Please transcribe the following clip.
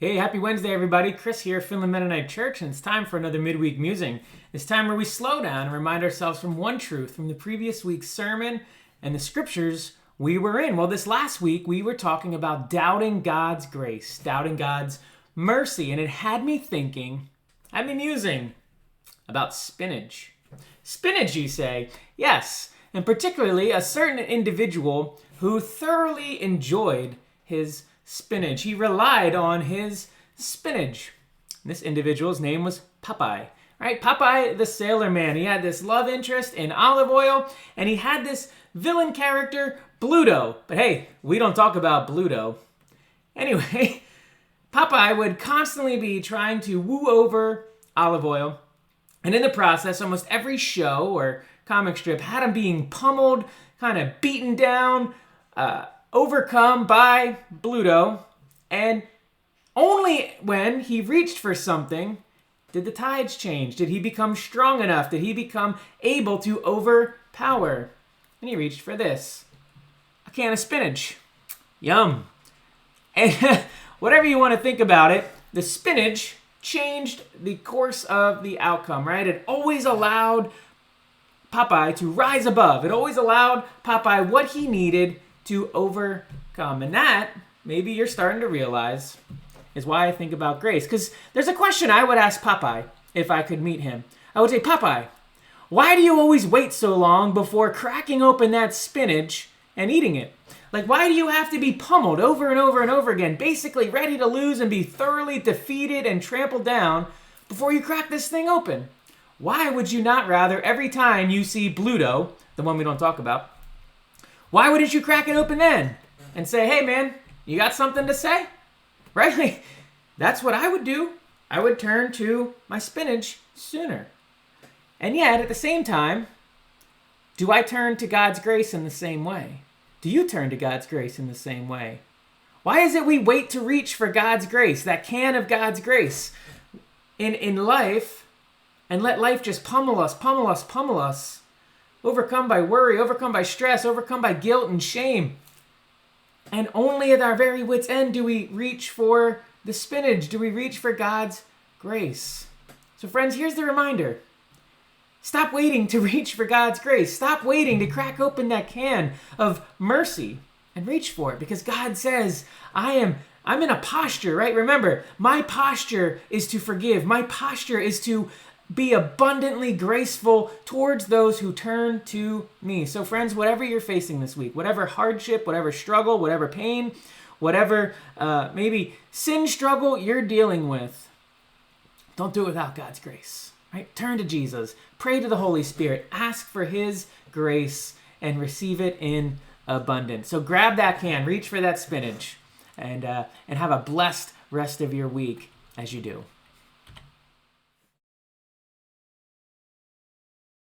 Hey, happy Wednesday, everybody. Chris here, Finland Mennonite Church, and it's time for another Midweek Musing. It's time where we slow down and remind ourselves from one truth from the previous week's sermon and the scriptures we were in. Well, this last week, we were talking about doubting God's grace, doubting God's mercy, and it had me thinking, had me musing about spinach. Spinach, you say? Yes, and particularly a certain individual who thoroughly enjoyed his spinach. He relied on his spinach. This individual's name was Popeye. Right? Popeye the sailor man. He had this love interest in olive oil, and he had this villain character, Bluto. But hey, we don't talk about Bluto. Anyway, Popeye would constantly be trying to woo over olive oil, and in the process, almost every show or comic strip had him being pummeled, kind of beaten down, overcome by Bluto, and only when he reached for something did the tides change. Did he become strong enough? Did he become able to overpower? And he reached for this, a can of spinach. Yum. And whatever you want to think about it, the spinach changed the course of the outcome, right? It always allowed Popeye to rise above. It always allowed Popeye what he needed to overcome. And that, maybe you're starting to realize, is why I think about grace. Because there's a question I would ask Popeye if I could meet him. I would say, Popeye, why do you always wait so long before cracking open that spinach and eating it? Like, why do you have to be pummeled over and over and over again, basically ready to lose and be thoroughly defeated and trampled down before you crack this thing open? Why would you not rather, every time you see Bluto, the one we don't talk about, why wouldn't you crack it open then and say, hey man, you got something to say? Right? Like, that's what I would do. I would turn to my spinach sooner. And yet, at the same time, do I turn to God's grace in the same way? Do you turn to God's grace in the same way? Why is it we wait to reach for God's grace, that can of God's grace in life, and let life just pummel us, overcome by worry, overcome by stress, overcome by guilt and shame. And only at our very wit's end do we reach for the spinach, do we reach for God's grace. So friends, here's the reminder. Stop waiting to reach for God's grace. Stop waiting to crack open that can of mercy and reach for it, because God says, I'm in a posture, right? Remember, my posture is to forgive. My posture is to be abundantly graceful towards those who turn to me. So friends, whatever you're facing this week, whatever hardship, whatever struggle, whatever pain, whatever maybe sin struggle you're dealing with, don't do it without God's grace, right? Turn to Jesus, pray to the Holy Spirit, ask for his grace and receive it in abundance. So grab that can, reach for that spinach, and have a blessed rest of your week as you do.